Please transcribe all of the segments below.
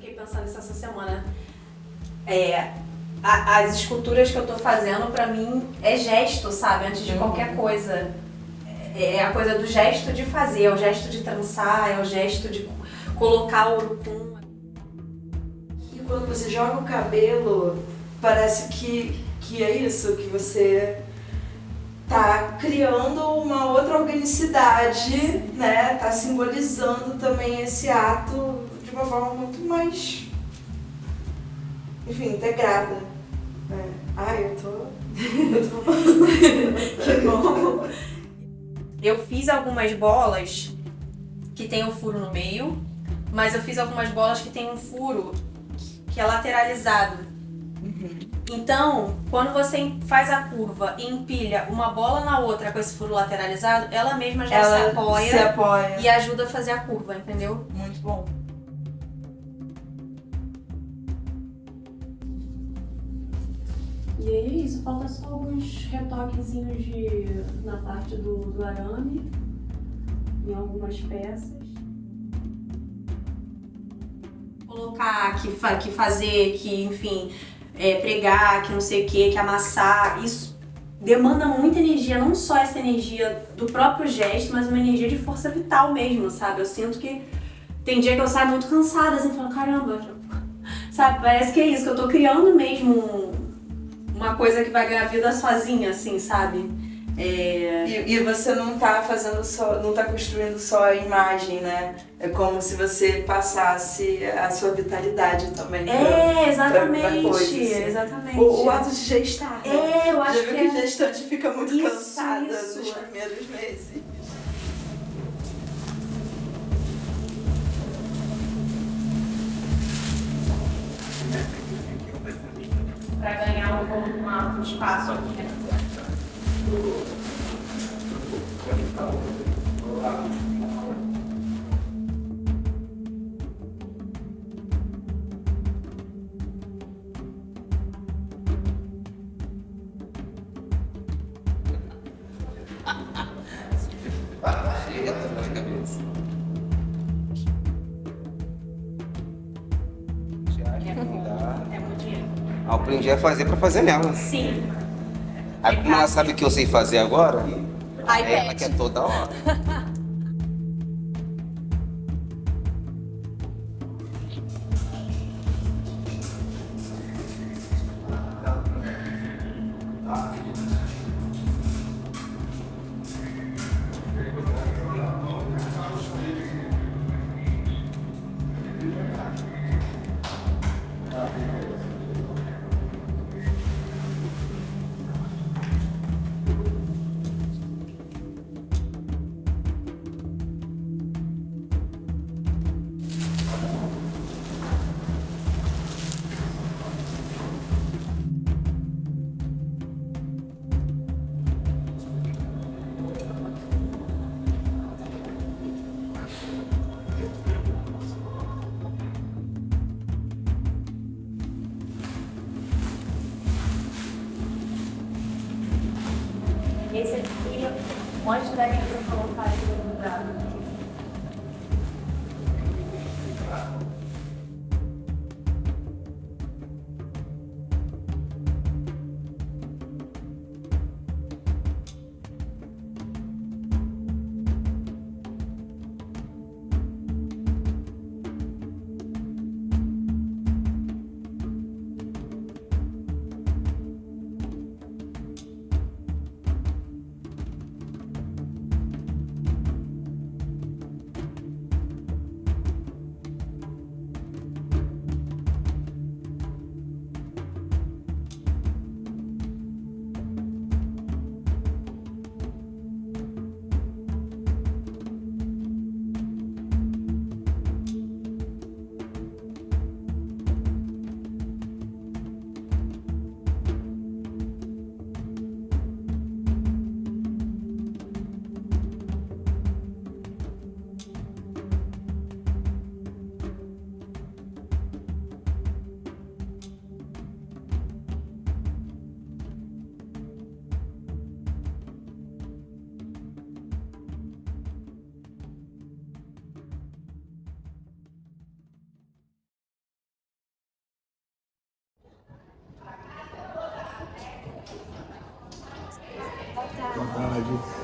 Fiquei pensando nisso essa semana. As esculturas que eu tô fazendo, pra mim, é gesto, sabe? Antes de qualquer coisa. É a coisa do gesto de fazer, é o gesto de trançar, é o gesto de colocar o urucum. E quando você joga o cabelo, parece que é isso, que você tá criando uma outra organicidade, né? Tá simbolizando também esse ato de uma forma muito mais, enfim, integrada. Né? Ai, eu tô... Que bom! Eu fiz algumas bolas que tem um furo no meio, mas eu fiz algumas bolas que tem um furo que é lateralizado. Então, quando você faz a curva e empilha uma bola na outra com esse furo lateralizado, ela mesma já se apoia e ajuda a fazer a curva, entendeu? Muito bom. E aí é isso, falta só alguns retoquezinhos na parte do arame, em algumas peças. Colocar, que fazer, que enfim, pregar, que não sei o que amassar, isso demanda muita energia, não só essa energia do próprio gesto, mas uma energia de força vital mesmo, sabe? Eu sinto que tem dia que eu saio muito cansada, assim, falando, caramba, sabe? Parece que é isso, que eu tô criando mesmo uma coisa que vai ganhar vida sozinha, assim, sabe? E você não tá fazendo só, não tá construindo só a imagem, né? É como se você passasse a sua vitalidade também. Exatamente, pra coisa, assim. exatamente. O ato de gestar, né? Eu acho Já viu que que gestante fica muito isso, cansada isso. nos primeiros meses. Pra ganhar um espaço aqui, né? É muito dinheiro. Eu aprendi a fazer pra fazer nela. Sim. Aí como ela sabe que eu sei fazer agora, iPad. ela quer toda hora. Esse aqui, onde daria para colocar ele no lugar? vontade.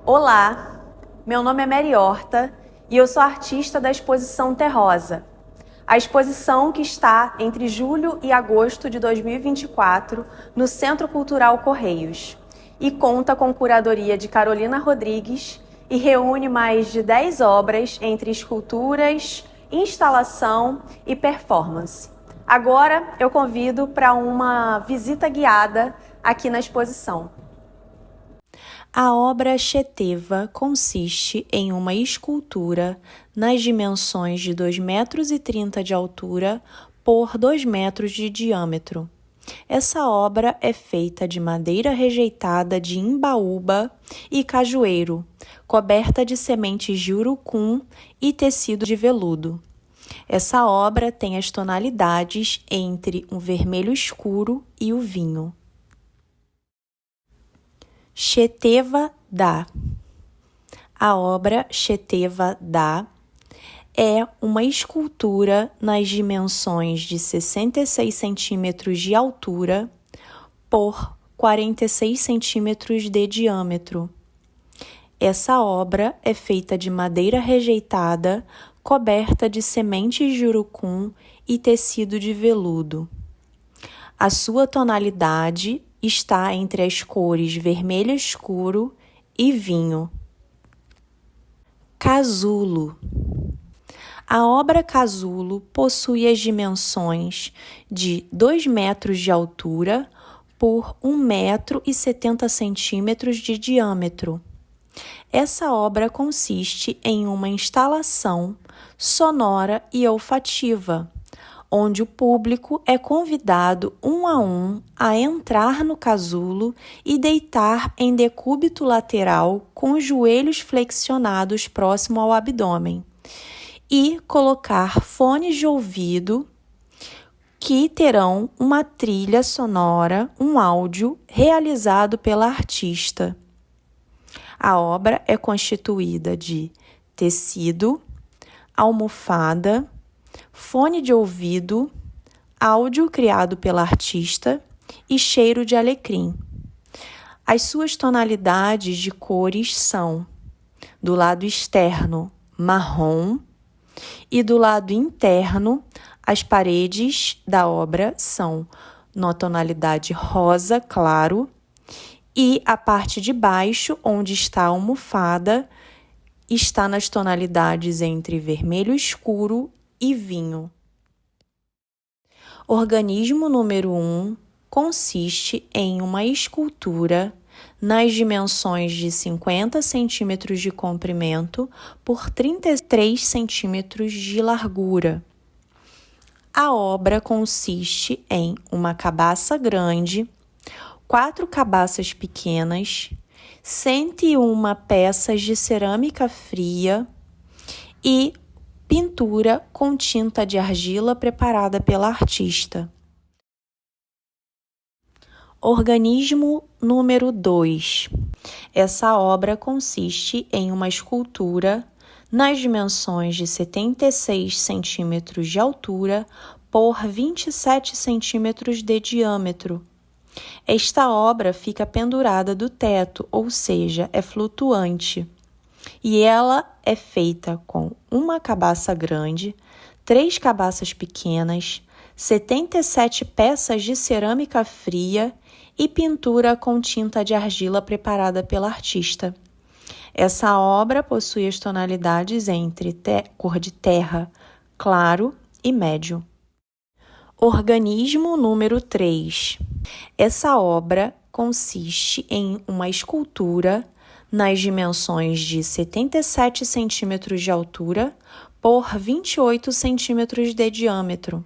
Olá, meu nome é Mary Horta e eu sou artista da exposição Terrosa. A exposição que está entre julho e agosto de 2024 no Centro Cultural Correios e conta com curadoria de Carolina Rodrigues e reúne mais de 10 obras entre esculturas, instalação e performance. Agora eu convido para uma visita guiada aqui na exposição. A obra Cheteva consiste em uma escultura nas dimensões de 2,30 metros de altura por 2 metros de diâmetro. Essa obra é feita de madeira rejeitada de imbaúba e cajueiro, coberta de sementes de urucum e tecido de veludo. Essa obra tem as tonalidades entre um vermelho escuro e o vinho. Cheteva dá. A obra Cheteva dá é uma escultura nas dimensões de 66 centímetros de altura por 46 centímetros de diâmetro. Essa obra é feita de madeira rejeitada, coberta de sementes de urucum e tecido de veludo. A sua tonalidade está entre as cores vermelho escuro e vinho. Casulo. A obra Casulo possui as dimensões de 2 metros de altura por 1,70 m de diâmetro. Essa obra consiste em uma instalação sonora e olfativa, onde o público é convidado um a entrar no casulo e deitar em decúbito lateral com os joelhos flexionados próximo ao abdômen e colocar fones de ouvido que terão uma trilha sonora, um áudio realizado pela artista. A obra é constituída de tecido, almofada, fone de ouvido, áudio criado pela artista e cheiro de alecrim. As suas tonalidades de cores são, do lado externo, marrom, e do lado interno, as paredes da obra são na tonalidade rosa claro e a parte de baixo, onde está a almofada, está nas tonalidades entre vermelho escuro e vinho. Organismo número 1 consiste em uma escultura nas dimensões de 50 centímetros de comprimento por 33 centímetros de largura. A obra consiste em uma cabaça grande, 4 cabaças pequenas, 101 peças de cerâmica fria e pintura com tinta de argila preparada pela artista. Organismo número 2. Essa obra consiste em uma escultura nas dimensões de 76 centímetros de altura por 27 centímetros de diâmetro. Esta obra fica pendurada do teto, ou seja, é flutuante. E ela é feita com uma cabaça grande, 3 cabaças pequenas, 77 peças de cerâmica fria e pintura com tinta de argila preparada pela artista. Essa obra possui as tonalidades entre cor de terra, claro e médio. Organismo número 3. Essa obra consiste em uma escultura nas dimensões de 77 centímetros de altura por 28 centímetros de diâmetro.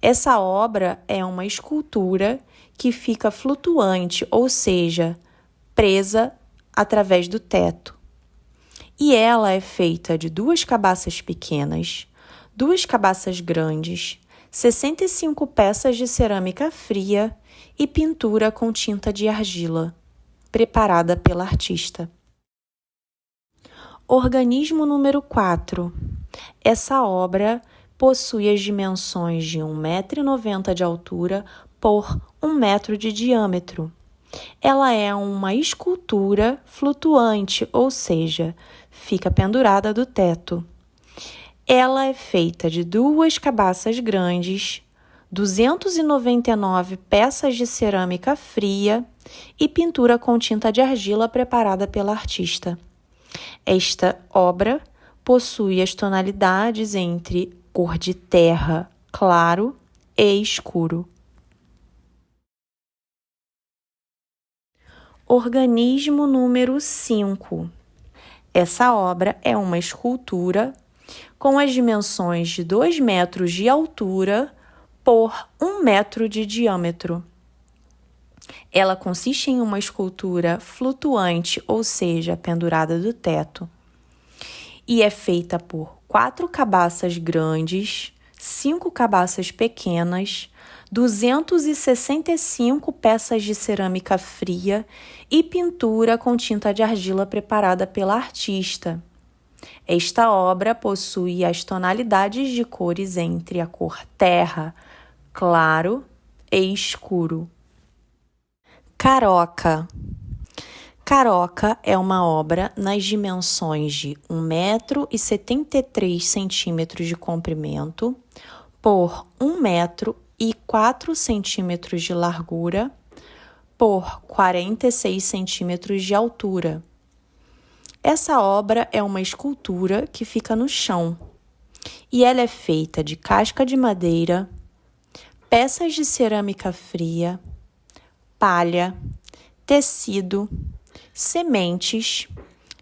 Essa obra é uma escultura que fica flutuante, ou seja, presa através do teto. E ela é feita de 2 cabaças pequenas, 2 cabaças grandes, 65 peças de cerâmica fria e pintura com tinta de argila, preparada pela artista. Organismo número 4. Essa obra possui as dimensões de 1,90 m de altura por 1 metro de diâmetro. Ela é uma escultura flutuante, ou seja, fica pendurada do teto. Ela é feita de 2 cabaças grandes, 299 peças de cerâmica fria e pintura com tinta de argila preparada pela artista. Esta obra possui as tonalidades entre cor de terra, claro e escuro. Organismo número 5. Essa obra é uma escultura com as dimensões de 2 metros de altura por 1 metro de diâmetro. Ela consiste em uma escultura flutuante, ou seja, pendurada do teto, e é feita por 4 cabaças grandes, 5 cabaças pequenas, 265 peças de cerâmica fria e pintura com tinta de argila preparada pela artista. Esta obra possui as tonalidades de cores entre a cor terra, claro e escuro. Caroca. Caroca é uma obra nas dimensões de 1,73 m de comprimento por 1,04 m de largura por 46 centímetros de altura. Essa obra é uma escultura que fica no chão e ela é feita de casca de madeira, peças de cerâmica fria, palha, tecido, sementes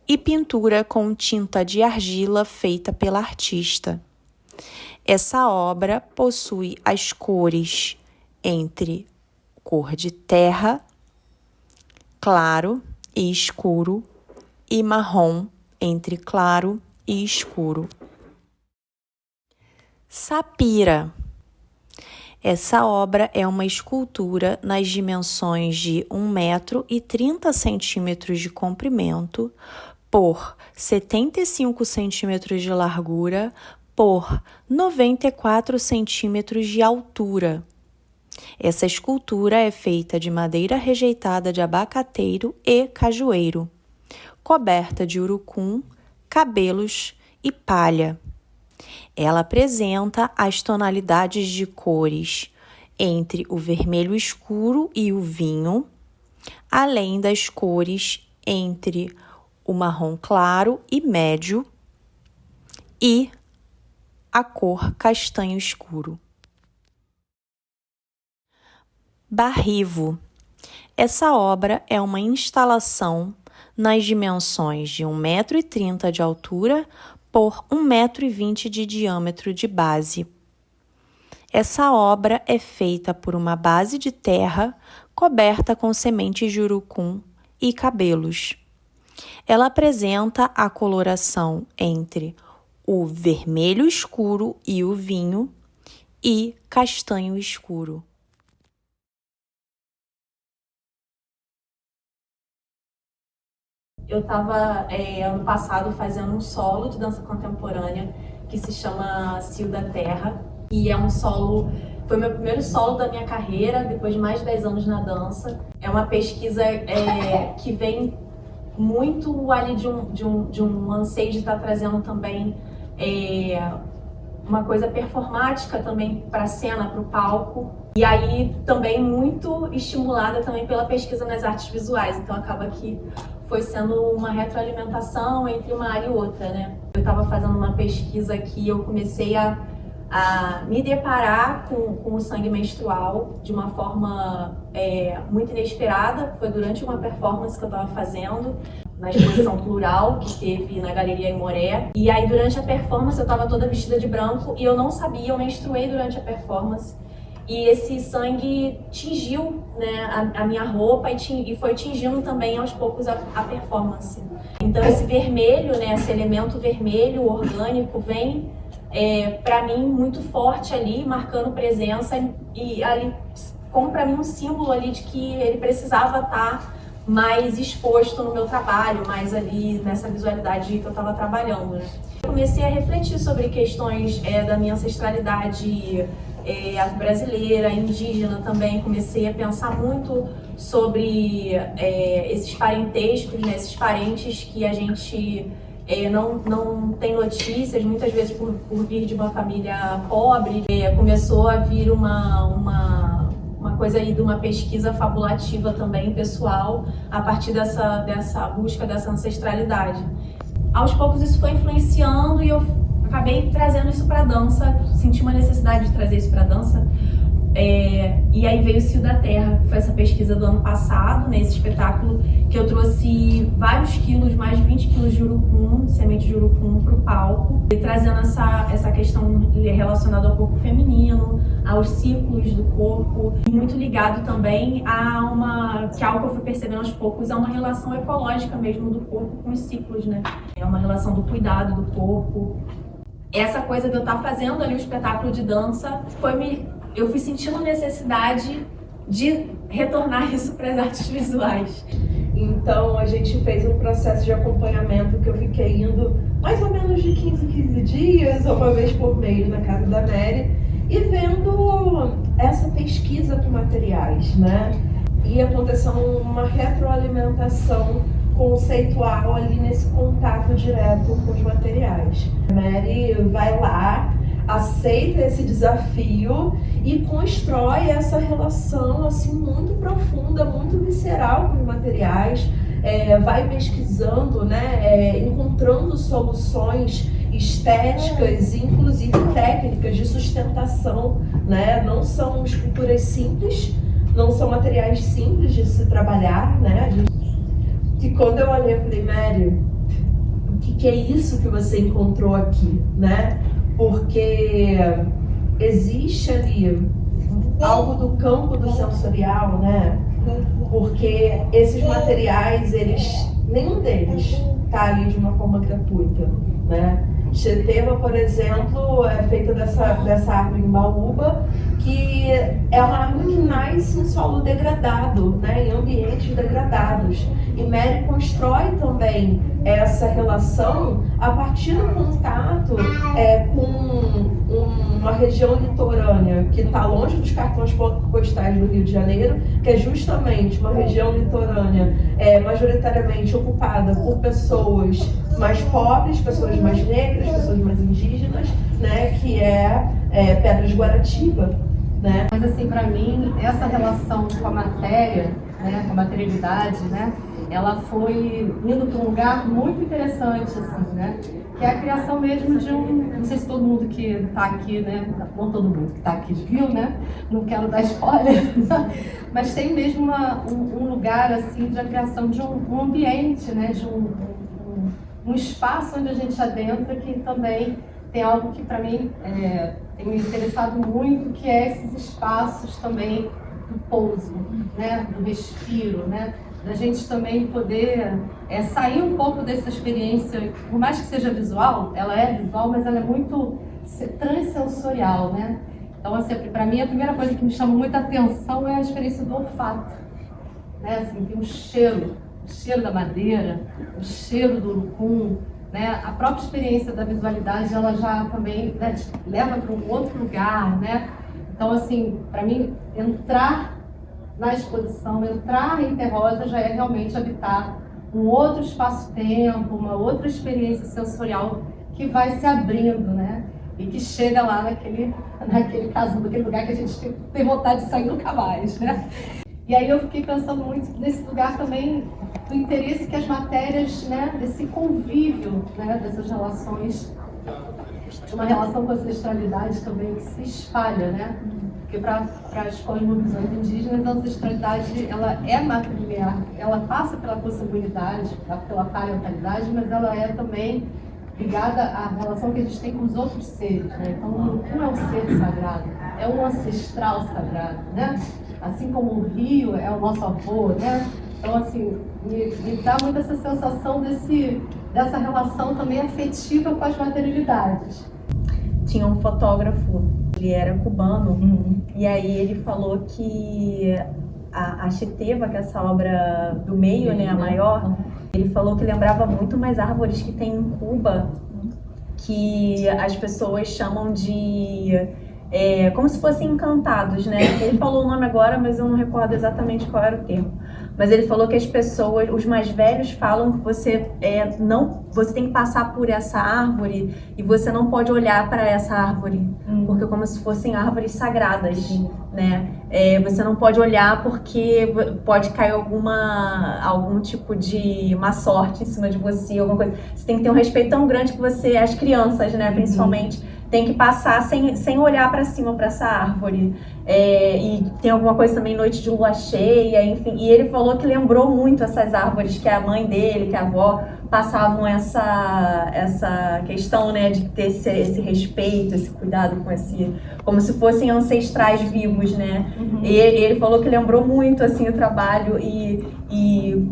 e pintura com tinta de argila feita pela artista. Essa obra possui as cores entre cor de terra, claro e escuro, e marrom entre claro e escuro. Sapira. Essa obra é uma escultura nas dimensões de 1,30 m de comprimento por 75 centímetros de largura por 94 centímetros de altura. Essa escultura é feita de madeira rejeitada de abacateiro e cajueiro, coberta de urucum, cabelos e palha. Ela apresenta as tonalidades de cores entre o vermelho escuro e o vinho, além das cores entre o marrom claro e médio e a cor castanho escuro. Barrivo. Essa obra é uma instalação nas dimensões de 1,30 m de altura por 1,20 m de diâmetro de base. Essa obra é feita por uma base de terra coberta com sementes de urucum e cabelos. Ela apresenta a coloração entre o vermelho escuro e o vinho e castanho escuro. Eu estava ano passado fazendo um solo de dança contemporânea que se chama Cio da Terra, e é um solo, foi meu primeiro solo da minha carreira, depois de mais de 10 anos na dança. É uma pesquisa que vem muito ali de um anseio de estar trazendo também uma coisa performática também para a cena, para o palco. E aí também muito estimulada também pela pesquisa nas artes visuais, então acaba que foi sendo uma retroalimentação entre uma área e outra, né? Eu estava fazendo uma pesquisa que eu comecei a me deparar com o sangue menstrual de uma forma muito inesperada. Foi durante uma performance que eu estava fazendo, na exposição Plural, que teve na Galeria Imoré. E aí, durante a performance, eu estava toda vestida de branco e eu não sabia, eu menstruei durante a performance. E esse sangue tingiu, né, a minha roupa e foi tingindo também aos poucos a performance. Então esse vermelho, né, esse elemento vermelho orgânico vem para mim muito forte ali, marcando presença e ali como para mim um símbolo ali de que ele precisava estar mais exposto no meu trabalho, mais ali nessa visualidade que eu estava trabalhando, né? Eu comecei a refletir sobre questões da minha ancestralidade brasileira, indígena também. Comecei a pensar muito sobre esses parentescos, né, esses parentes que a gente não tem notícias, muitas vezes por vir de uma família pobre. Começou a vir uma coisa aí de uma pesquisa fabulativa também, pessoal, a partir dessa busca dessa ancestralidade. Aos poucos isso foi influenciando e eu acabei trazendo isso para a dança, senti uma necessidade de trazer isso para a dança. E aí veio o Cio da Terra, que foi essa pesquisa do ano passado, nesse espetáculo, que eu trouxe vários quilos, mais de 20 quilos de urucum, semente de urucum, para o palco, e trazendo essa questão relacionada ao corpo feminino, aos ciclos do corpo, e muito ligado também que algo que eu fui percebendo aos poucos, é uma relação ecológica mesmo do corpo com os ciclos, né? É uma relação do cuidado do corpo. Essa coisa de eu estar fazendo ali o espetáculo de dança, eu fui sentindo necessidade de retornar isso para as artes visuais. Então a gente fez um processo de acompanhamento que eu fiquei indo mais ou menos de 15 dias, uma vez por mês na casa da Mary, e vendo essa pesquisa com materiais, né? E acontecendo uma retroalimentação conceitual ali nesse contato direto com os materiais. A Mary vai lá, aceita esse desafio e constrói essa relação assim muito profunda, muito visceral com os materiais, vai pesquisando, né, encontrando soluções estéticas e inclusive técnicas de sustentação, né? Não são esculturas simples, não são materiais simples de se trabalhar, né? Que quando eu olhei, eu falei, Mary, o que é isso que você encontrou aqui, né? Porque existe ali algo do campo do sensorial, né? Porque esses materiais, nenhum deles está ali de uma forma gratuita, né? Xeteva, por exemplo, é feita dessa árvore em baúba, que é uma árvore que nasce em solo degradado, né, em ambientes degradados. E Mary constrói também essa relação a partir do contato com uma região litorânea que está longe dos cartões postais do Rio de Janeiro, que é justamente uma região litorânea majoritariamente ocupada por pessoas mais pobres, pessoas mais negras, pessoas mais indígenas, né, que é Pedras Guaratiba, né? Mas assim, para mim, essa relação com a matéria, né, com a materialidade, né, ela foi indo para um lugar muito interessante, assim, né, que é a criação mesmo de não sei se todo mundo que está aqui, né, não todo mundo que está aqui viu, né, não quero dar spoiler, mas tem mesmo um lugar, assim, de a criação de um ambiente, né, de um espaço onde a gente adentra, que também tem algo que para mim tem me interessado muito, que é esses espaços também do pouso, né, do respiro, né, da gente também poder sair um pouco dessa experiência, por mais que seja visual, ela é visual, mas ela é muito transsensorial, né? Então, assim, para mim, a primeira coisa que me chama muita atenção é a experiência do olfato, né? Assim, tem o cheiro da madeira, o cheiro do urucum, né? A própria experiência da visualidade, ela já também, né, te leva para um outro lugar, né? Então, assim, para mim, entrar na exposição, entrar em Terrosa já é realmente habitar um outro espaço-tempo, uma outra experiência sensorial que vai se abrindo, né? E que chega lá naquele casulo, naquele lugar que a gente tem vontade de sair nunca mais, né? E aí eu fiquei pensando muito nesse lugar também, do interesse que as matérias, né, desse convívio, né, dessas relações, de uma relação com a ancestralidade também que se espalha, né? Porque para as cosmovisões indígenas, a ancestralidade, ela é matrilinear, ela passa pela consanguinidade, pela parentalidade, mas ela é também ligada à relação que a gente tem com os outros seres, né? Então, um é um ser sagrado, é um ancestral sagrado, né? Assim como o rio é o nosso avô, né? Então, assim, me dá muito essa sensação dessa relação também afetiva com as materialidades. Tinha um fotógrafo, ele era cubano, e aí ele falou que a Xeteva, que é essa obra do meio, né, a maior, ele falou que lembrava muito mais árvores que tem em Cuba, que as pessoas chamam de... como se fossem encantados, né? Ele falou o nome agora, mas eu não recordo exatamente qual era o termo. Mas ele falou que as pessoas, os mais velhos, falam que você tem que passar por essa árvore e você não pode olhar para essa árvore, porque como se fossem árvores sagradas, né? Você não pode olhar porque pode cair algum tipo de má sorte em cima de você, alguma coisa. Você tem que ter um respeito tão grande que as crianças, né, principalmente, tem que passar sem olhar para cima, para essa árvore. E tem alguma coisa também, noite de lua cheia, enfim. E ele falou que lembrou muito essas árvores que a mãe dele, que a avó, passavam essa questão, né, de ter esse respeito, esse cuidado com como se fossem ancestrais vivos, né? E ele falou que lembrou muito, assim, o trabalho e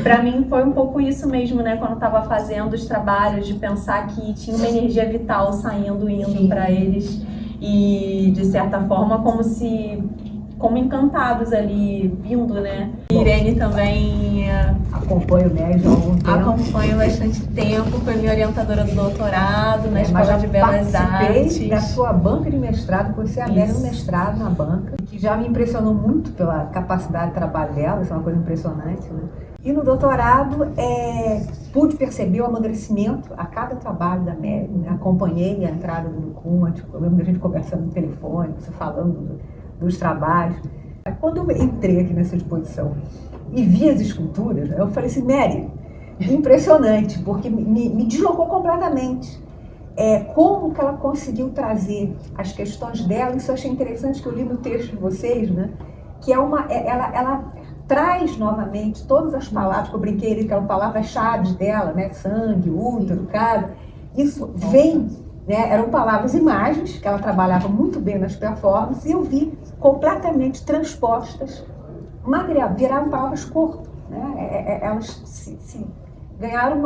para mim foi um pouco isso mesmo, né, quando eu estava fazendo os trabalhos, de pensar que tinha uma energia vital indo para eles e, de certa forma, como encantados ali, vindo, né. Irene também acompanho o médio há algum tempo. Acompanho bastante tempo, foi minha orientadora do doutorado na Escola de Belas Artes. Da sua banca de mestrado, você é no mestrado na banca, que já me impressionou muito pela capacidade de trabalho dela, isso é uma coisa impressionante, né? E no doutorado, pude perceber o amadurecimento a cada trabalho da Mary, né? Acompanhei a entrada do Lucum, eu lembro da gente conversando no telefone, você falando dos trabalhos. Quando eu entrei aqui nessa exposição e vi as esculturas, eu falei assim, Mary, impressionante, porque me deslocou completamente. Como que ela conseguiu trazer as questões dela, isso eu achei interessante, que eu li no texto de vocês, né? que ela traz novamente todas as palavras que eu brinquei ali, que eram palavras-chave dela, né? Sangue, útero, casa. Isso vem, né? Eram palavras, imagens, que ela trabalhava muito bem nas performances, e eu vi completamente transpostas, viraram palavras corpo, né? Elas ganharam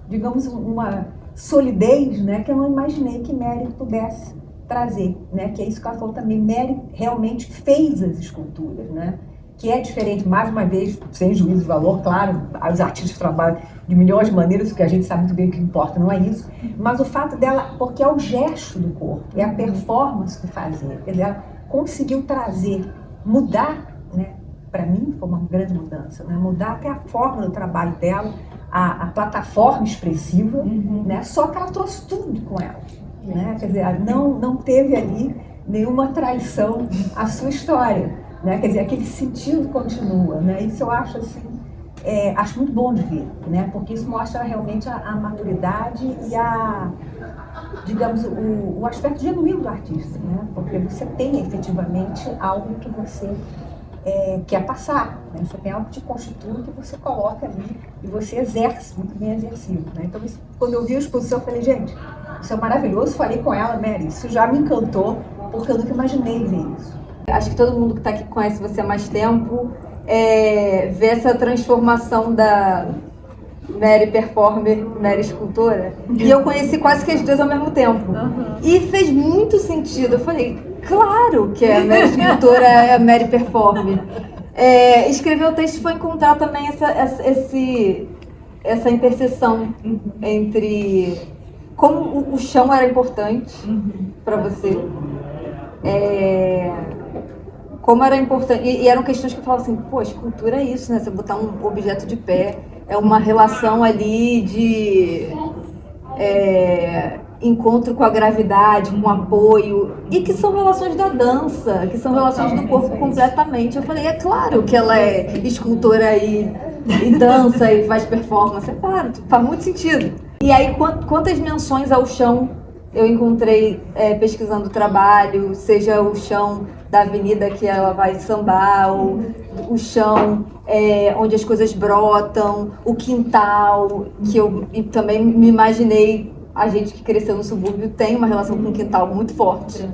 digamos, uma solidez, né? Que eu não imaginei que Mary pudesse trazer, né? Que é isso que ela falou também. Mary realmente fez as esculturas, né? Que é diferente, mais uma vez, sem juízo de valor, claro, os artistas trabalham de milhões de maneiras, o que a gente sabe muito bem o que importa, não é isso, mas o fato dela, porque é o gesto do corpo, é a performance de fazer, ela conseguiu trazer, mudar, né? Para mim foi uma grande mudança, né? Mudar até a forma do trabalho dela, a plataforma expressiva, né? Só que ela trouxe tudo com ela, né? Quer dizer, não teve ali nenhuma traição à sua história, né? Quer dizer, aquele sentido continua, né? Isso eu acho assim, acho muito bom de ver, né? Porque isso mostra realmente a maturidade e digamos, o aspecto genuíno do artista, né? Porque você tem efetivamente algo que você quer passar, né? Você tem algo que te constitui, que você coloca ali e você exerce, muito bem exercido, né? Então, quando eu vi a exposição, eu falei, gente, isso é maravilhoso. Falei com ela, Mary, isso já me encantou, porque eu nunca imaginei ver isso. Acho que todo mundo que está aqui conhece você há mais tempo, vê essa transformação da Mary performer, Mary escultora. E eu conheci quase que as duas ao mesmo tempo. E fez muito sentido. Eu falei, claro que a Mary escultora é a Mary performer. Escrever o texto foi encontrar também essa interseção entre como o chão era importante para você. Como era importante, e eram questões que eu falava assim, pô, escultura é isso, né? Você botar um objeto de pé, é uma relação ali de encontro com a gravidade, com apoio, e que são relações da dança, que são relações do corpo completamente. Eu falei, é claro que ela é escultora e dança e faz performance, é claro, faz muito sentido. E aí, quantas menções ao chão eu encontrei pesquisando o trabalho, seja o chão da avenida que ela vai sambar, o chão onde as coisas brotam, o quintal, que eu também me imaginei, a gente que cresceu no subúrbio tem uma relação com o quintal muito forte.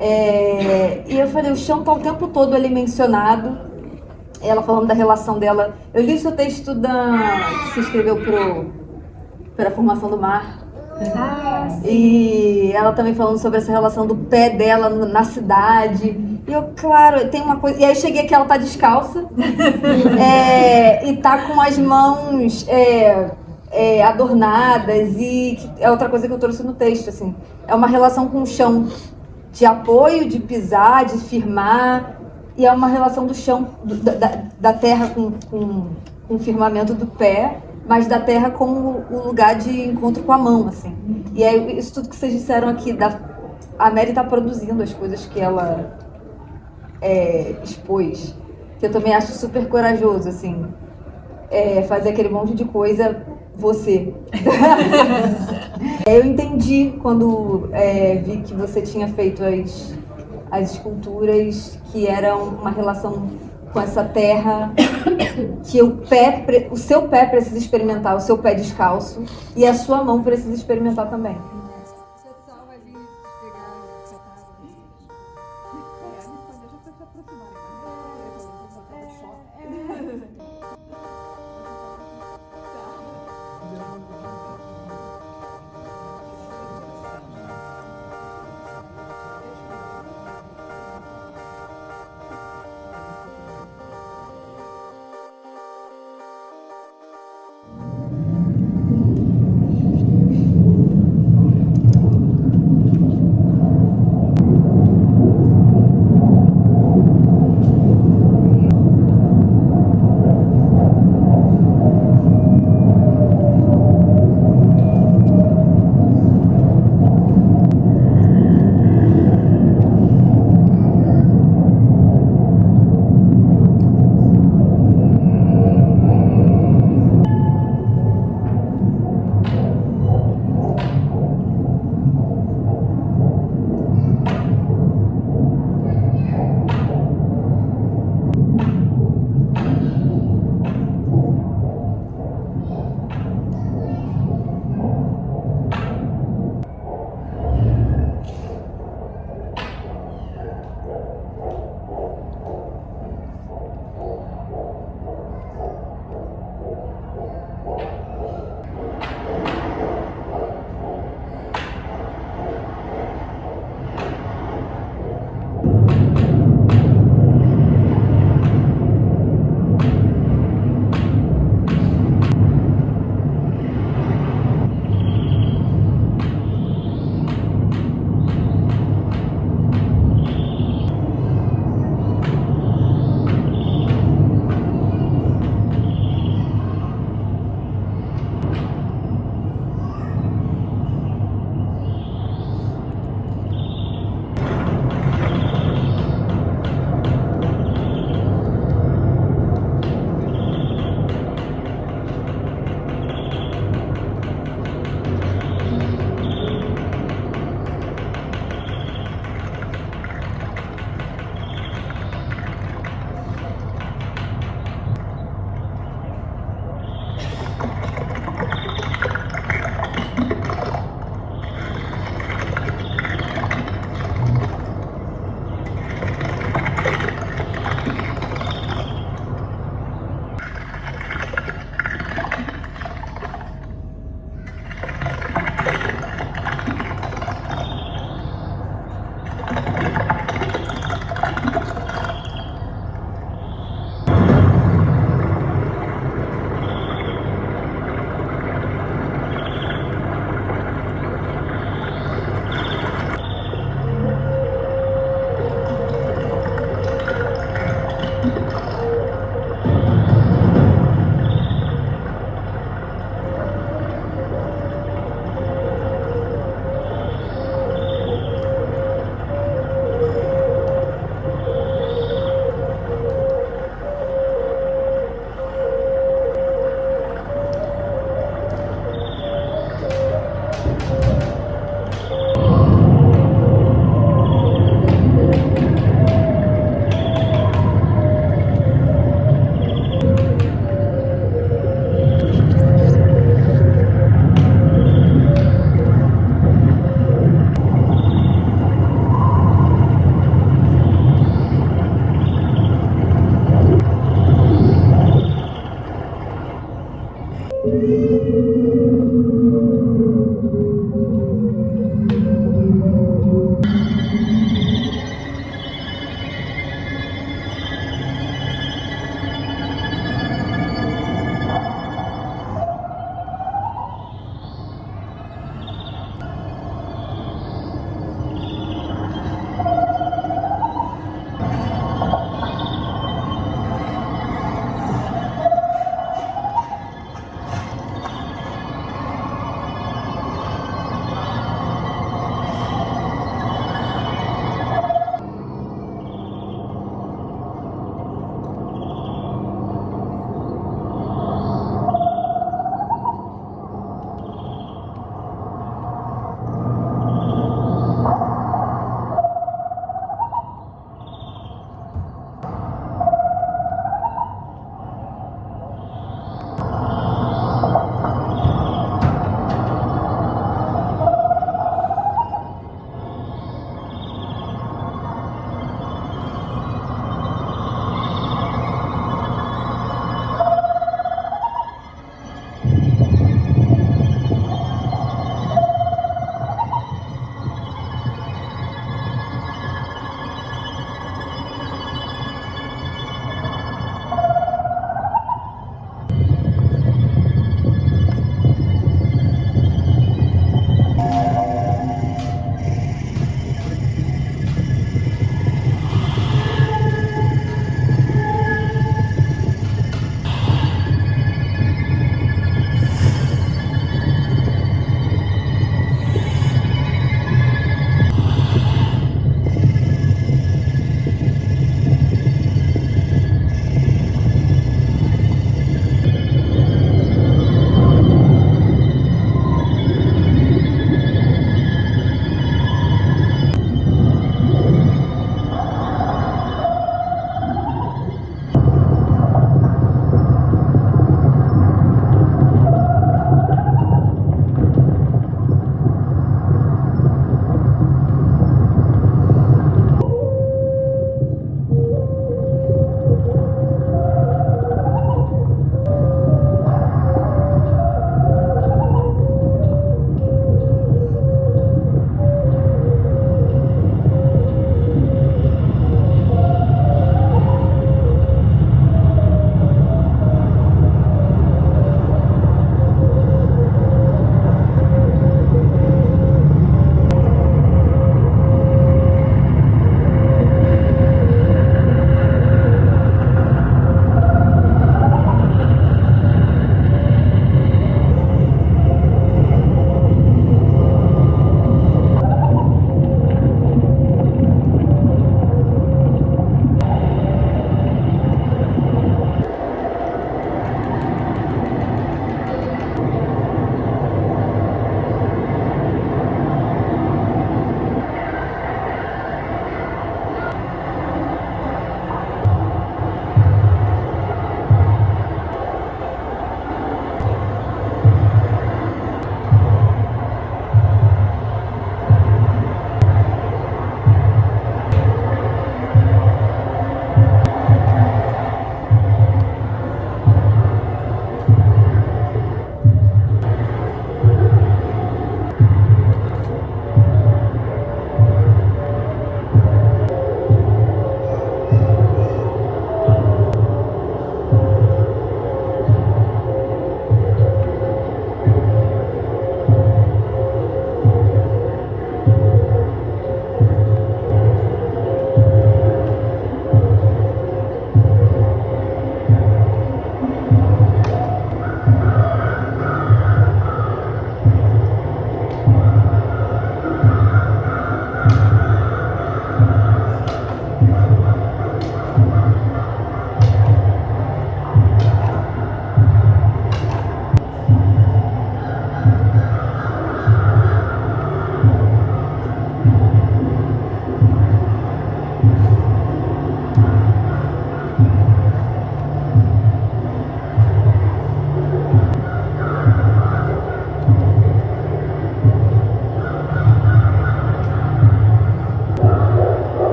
E eu falei, o chão está o tempo todo ali mencionado, ela falando da relação dela. Eu li o seu texto que se escreveu para a formação do mar. E ela também falando sobre essa relação do pé dela na cidade. E eu, claro, tem uma coisa. E aí cheguei aqui, ela tá descalça e tá com as mãos adornadas. E é outra coisa que eu trouxe no texto, assim. É uma relação com o chão de apoio, de pisar, de firmar. E é uma relação do chão, da terra com o firmamento do pé, mas da terra como o lugar de encontro com a mão, assim. E é isso tudo que vocês disseram aqui, a Mary está produzindo as coisas que ela expôs, que eu também acho super corajoso, assim, fazer aquele monte de coisa você. Eu entendi quando vi que você tinha feito as esculturas, que eram uma relação com essa terra, que o seu pé precisa experimentar, o seu pé descalço, e a sua mão precisa experimentar também.